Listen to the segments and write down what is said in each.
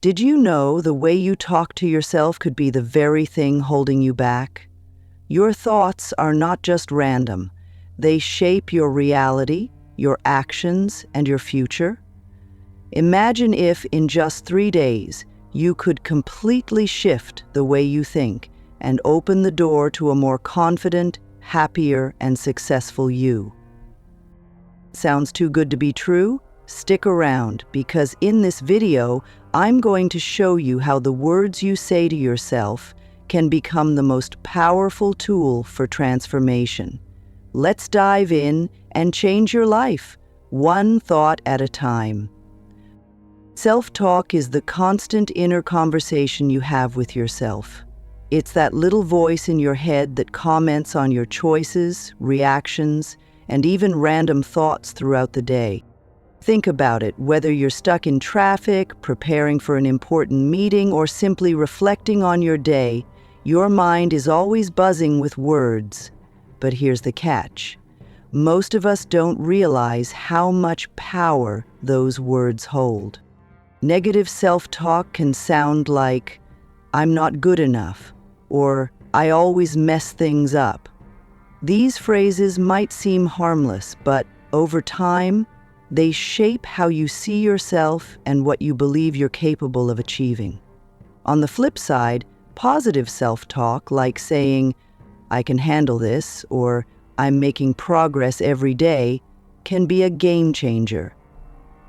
Did you know the way you talk to yourself could be the very thing holding you back? Your thoughts are not just random. They shape your reality, your actions, and your future. Imagine if, in just 3 days, you could completely shift the way you think and open the door to a more confident, happier, and successful you. Sounds too good to be true? Stick around, because in this video, I'm going to show you how the words you say to yourself can become the most powerful tool for transformation. Let's dive in and change your life, one thought at a time. Self-talk is the constant inner conversation you have with yourself. It's that little voice in your head that comments on your choices, reactions, and even random thoughts throughout the day. Think about it, whether you're stuck in traffic, preparing for an important meeting, or simply reflecting on your day, your mind is always buzzing with words. But here's the catch. Most of us don't realize how much power those words hold. Negative self-talk can sound like, "I'm not good enough," or "I always mess things up." These phrases might seem harmless, but over time, they shape how you see yourself and what you believe you're capable of achieving. On the flip side, positive self-talk, like saying, "I can handle this," or "I'm making progress every day," can be a game changer.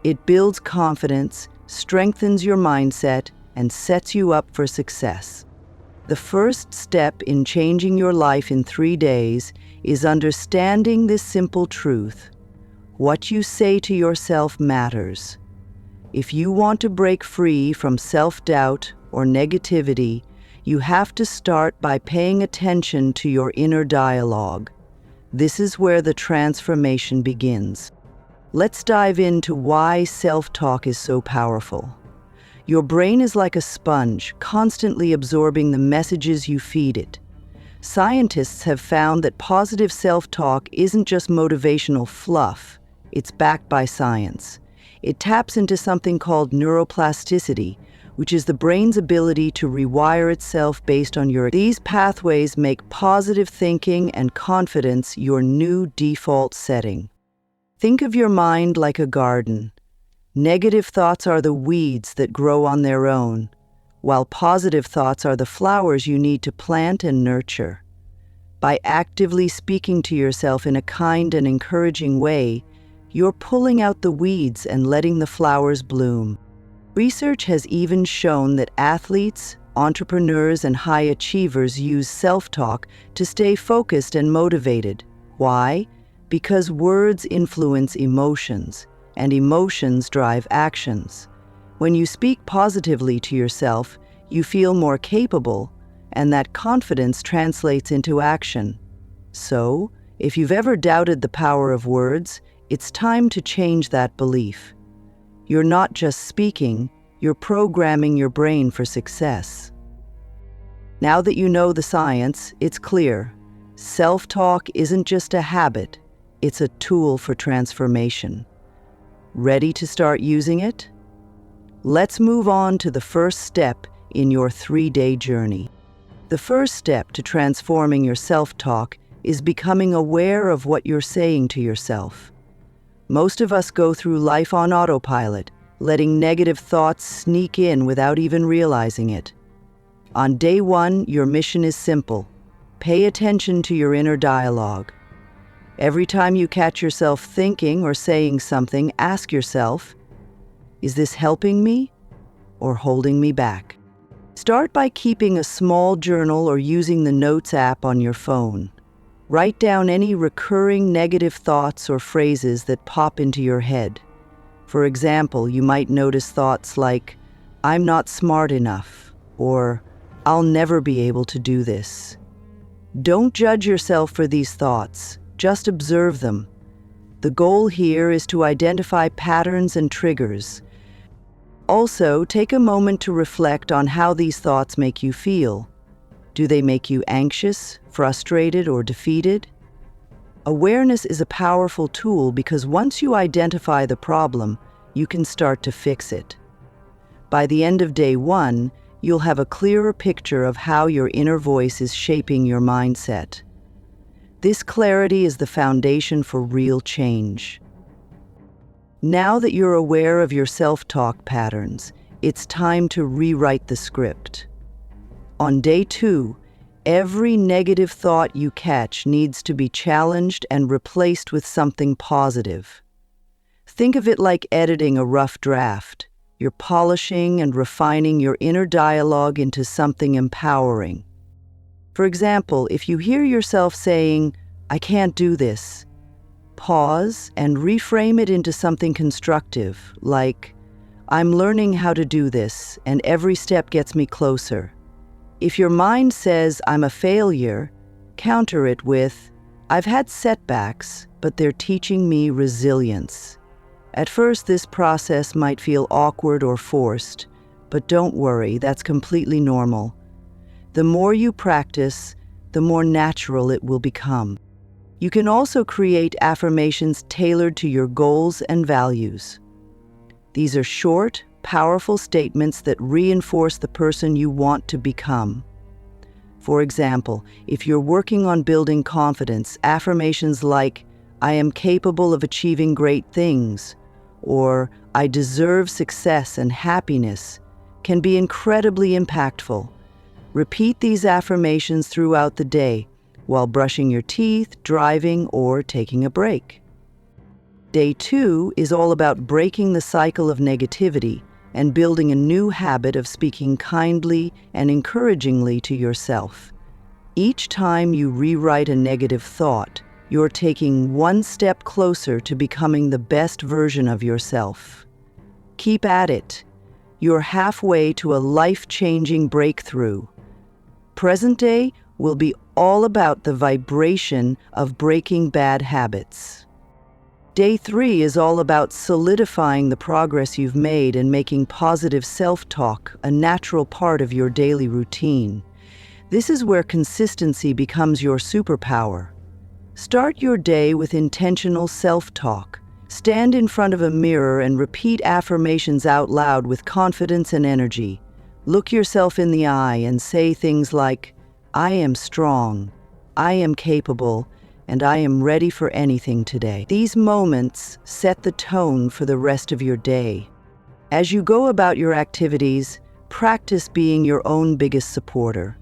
It builds confidence, strengthens your mindset, and sets you up for success. The first step in changing your life in 3 days is understanding this simple truth. What you say to yourself matters. If you want to break free from self-doubt or negativity, you have to start by paying attention to your inner dialogue. This is where the transformation begins. Let's dive into why self-talk is so powerful. Your brain is like a sponge, constantly absorbing the messages you feed it. Scientists have found that positive self-talk isn't just motivational fluff. It's backed by science. It taps into something called neuroplasticity, which is the brain's ability to rewire itself based on your. These pathways make positive thinking and confidence your new default setting. Think of your mind like a garden. Negative thoughts are the weeds that grow on their own, while positive thoughts are the flowers you need to plant and nurture. By actively speaking to yourself in a kind and encouraging way, you're pulling out the weeds and letting the flowers bloom. Research has even shown that athletes, entrepreneurs, and high achievers use self-talk to stay focused and motivated. Why? Because words influence emotions, and emotions drive actions. When you speak positively to yourself, you feel more capable, and that confidence translates into action. So, if you've ever doubted the power of words, it's time to change that belief. You're not just speaking, you're programming your brain for success. Now that you know the science, it's clear. Self-talk isn't just a habit, it's a tool for transformation. Ready to start using it? Let's move on to the first step in your 3-day journey. The first step to transforming your self-talk is becoming aware of what you're saying to yourself. Most of us go through life on autopilot, letting negative thoughts sneak in without even realizing it. On day 1, your mission is simple. Pay attention to your inner dialogue. Every time you catch yourself thinking or saying something, ask yourself, is this helping me or holding me back? Start by keeping a small journal or using the Notes app on your phone. Write down any recurring negative thoughts or phrases that pop into your head. For example, you might notice thoughts like, "I'm not smart enough," or "I'll never be able to do this." Don't judge yourself for these thoughts, just observe them. The goal here is to identify patterns and triggers. Also, take a moment to reflect on how these thoughts make you feel. Do they make you anxious, frustrated, or defeated? Awareness is a powerful tool because once you identify the problem, you can start to fix it. By the end of day 1, you'll have a clearer picture of how your inner voice is shaping your mindset. This clarity is the foundation for real change. Now that you're aware of your self-talk patterns, it's time to rewrite the script. On day 2, every negative thought you catch needs to be challenged and replaced with something positive. Think of it like editing a rough draft. You're polishing and refining your inner dialogue into something empowering. For example, if you hear yourself saying, "I can't do this," pause and reframe it into something constructive, like, "I'm learning how to do this, and every step gets me closer." If your mind says, "I'm a failure," counter it with, "I've had setbacks, but they're teaching me resilience." At first, this process might feel awkward or forced, but don't worry, that's completely normal. The more you practice, the more natural it will become. You can also create affirmations tailored to your goals and values. These are short, powerful statements that reinforce the person you want to become. For example, if you're working on building confidence, affirmations like, "I am capable of achieving great things," or "I deserve success and happiness," can be incredibly impactful. Repeat these affirmations throughout the day, while brushing your teeth, driving, or taking a break. Day 2 is all about breaking the cycle of negativity and building a new habit of speaking kindly and encouragingly to yourself. Each time you rewrite a negative thought, you're taking one step closer to becoming the best version of yourself. Keep at it. You're halfway to a life-changing breakthrough. Present day will be all about the vibration of breaking bad habits. Day 3 is all about solidifying the progress you've made and making positive self-talk a natural part of your daily routine. This is where consistency becomes your superpower. Start your day with intentional self-talk. Stand in front of a mirror and repeat affirmations out loud with confidence and energy. Look yourself in the eye and say things like, "I am strong, I am capable, and I am ready for anything today." These moments set the tone for the rest of your day. As you go about your activities, practice being your own biggest supporter.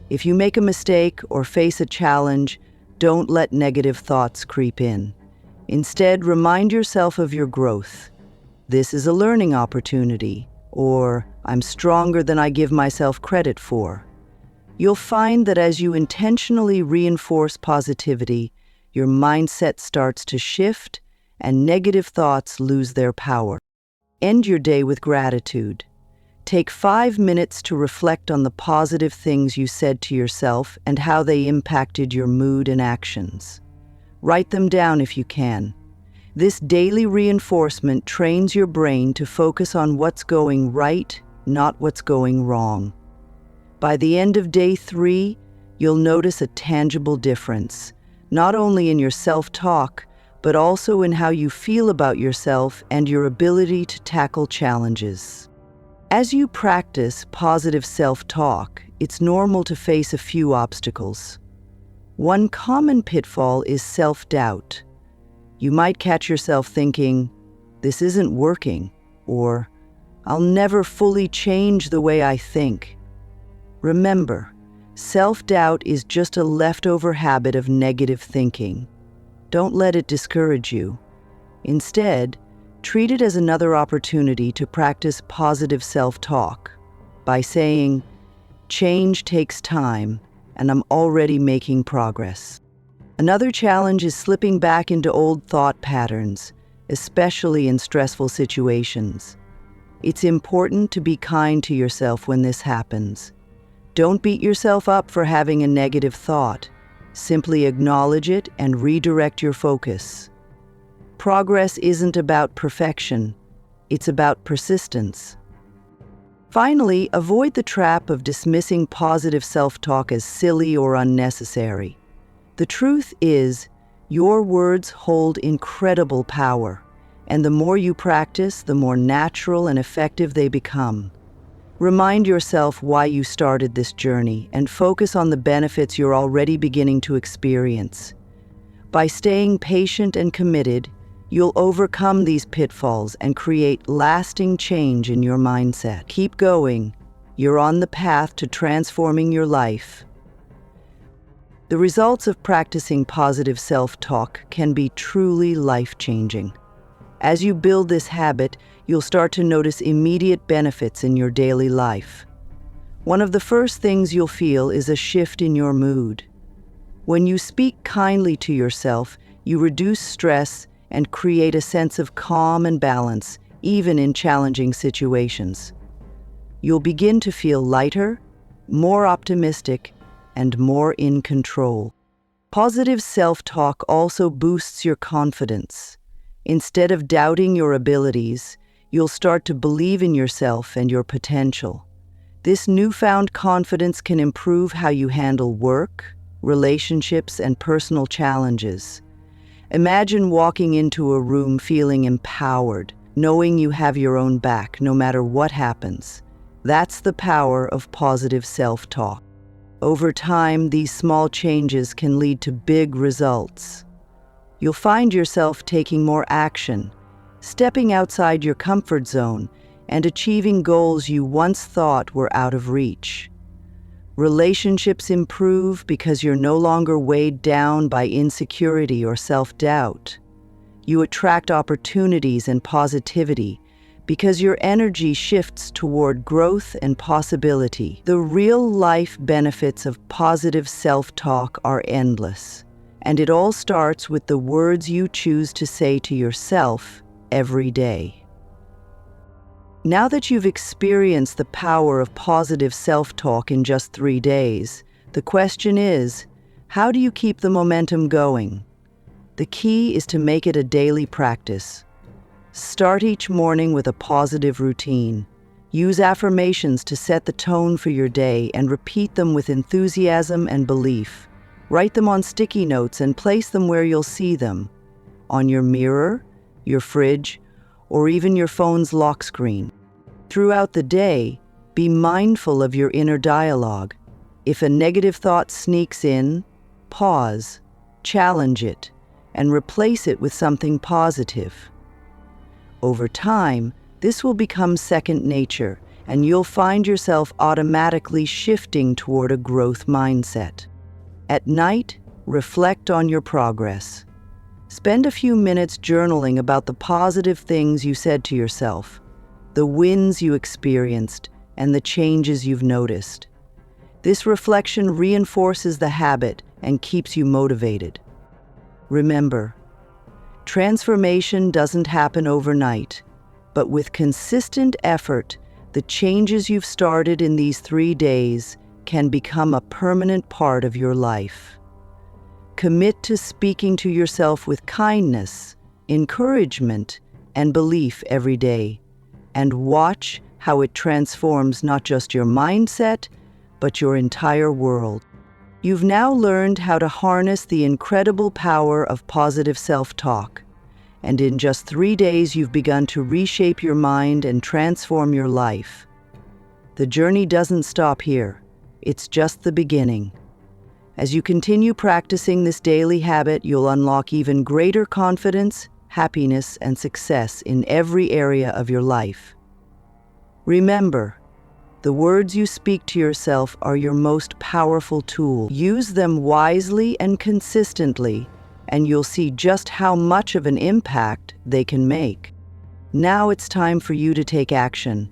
If you make a mistake or face a challenge, don't let negative thoughts creep in. Instead, remind yourself of your growth. "This is a learning opportunity," or "I'm stronger than I give myself credit for." You'll find that as you intentionally reinforce positivity, your mindset starts to shift and negative thoughts lose their power. End your day with gratitude. Take 5 minutes to reflect on the positive things you said to yourself and how they impacted your mood and actions. Write them down if you can. This daily reinforcement trains your brain to focus on what's going right, not what's going wrong. By the end of day 3, you'll notice a tangible difference, not only in your self-talk, but also in how you feel about yourself and your ability to tackle challenges. As you practice positive self-talk, it's normal to face a few obstacles. One common pitfall is self-doubt. You might catch yourself thinking, "This isn't working," or "I'll never fully change the way I think." Remember, self-doubt is just a leftover habit of negative thinking. Don't let it discourage you. Instead, treat it as another opportunity to practice positive self-talk by saying, "Change takes time, and I'm already making progress." Another challenge is slipping back into old thought patterns, especially in stressful situations. It's important to be kind to yourself when this happens. Don't beat yourself up for having a negative thought. Simply acknowledge it and redirect your focus. Progress isn't about perfection, it's about persistence. Finally, avoid the trap of dismissing positive self-talk as silly or unnecessary. The truth is, your words hold incredible power, And the more you practice, the more natural and effective they become. Remind yourself why you started this journey and focus on the benefits you're already beginning to experience. By staying patient and committed, you'll overcome these pitfalls and create lasting change in your mindset. Keep going. You're on the path to transforming your life. The results of practicing positive self-talk can be truly life-changing. As you build this habit, you'll start to notice immediate benefits in your daily life. One of the first things you'll feel is a shift in your mood. When you speak kindly to yourself, you reduce stress and create a sense of calm and balance, even in challenging situations. You'll begin to feel lighter, more optimistic, and more in control. Positive self-talk also boosts your confidence. Instead of doubting your abilities, you'll start to believe in yourself and your potential. This newfound confidence can improve how you handle work, relationships, and personal challenges. Imagine walking into a room feeling empowered, knowing you have your own back no matter what happens. That's the power of positive self-talk. Over time, these small changes can lead to big results. You'll find yourself taking more action, stepping outside your comfort zone, and achieving goals you once thought were out of reach. Relationships improve because you're no longer weighed down by insecurity or self-doubt. You attract opportunities and positivity because your energy shifts toward growth and possibility. The real-life benefits of positive self-talk are endless, and it all starts with the words you choose to say to yourself every day. Now that you've experienced the power of positive self-talk in just 3 days, the question is, how do you keep the momentum going? The key is to make it a daily practice. Start each morning with a positive routine. Use affirmations to set the tone for your day and repeat them with enthusiasm and belief. Write them on sticky notes and place them where you'll see them, on your mirror, your fridge, or even your phone's lock screen. Throughout the day, be mindful of your inner dialogue. If a negative thought sneaks in, pause, challenge it, and replace it with something positive. Over time, this will become second nature, and you'll find yourself automatically shifting toward a growth mindset. At night, reflect on your progress. Spend a few minutes journaling about the positive things you said to yourself, the wins you experienced, and the changes you've noticed. This reflection reinforces the habit and keeps you motivated. Remember, transformation doesn't happen overnight, but with consistent effort, the changes you've started in these 3 days can become a permanent part of your life. Commit to speaking to yourself with kindness, encouragement, and belief every day, and watch how it transforms not just your mindset, but your entire world. You've now learned how to harness the incredible power of positive self-talk, and in just 3 days you've begun to reshape your mind and transform your life. The journey doesn't stop here. It's just the beginning. As you continue practicing this daily habit, you'll unlock even greater confidence, happiness, and success in every area of your life. Remember, the words you speak to yourself are your most powerful tool. Use them wisely and consistently, and you'll see just how much of an impact they can make. Now it's time for you to take action.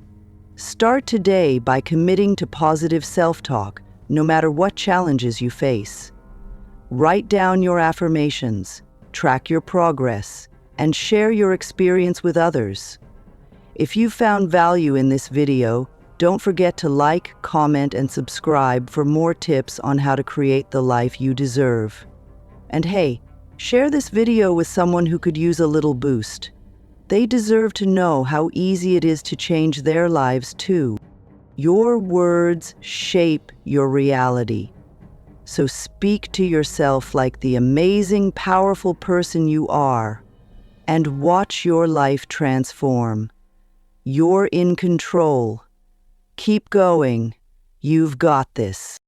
Start today by committing to positive self-talk, no matter what challenges you face. Write down your affirmations, track your progress, and share your experience with others. If you found value in this video, don't forget to like, comment, and subscribe for more tips on how to create the life you deserve. And hey, share this video with someone who could use a little boost. They deserve to know how easy it is to change their lives too. Your words shape your reality. So speak to yourself like the amazing, powerful person you are, and watch your life transform. You're in control. Keep going. You've got this.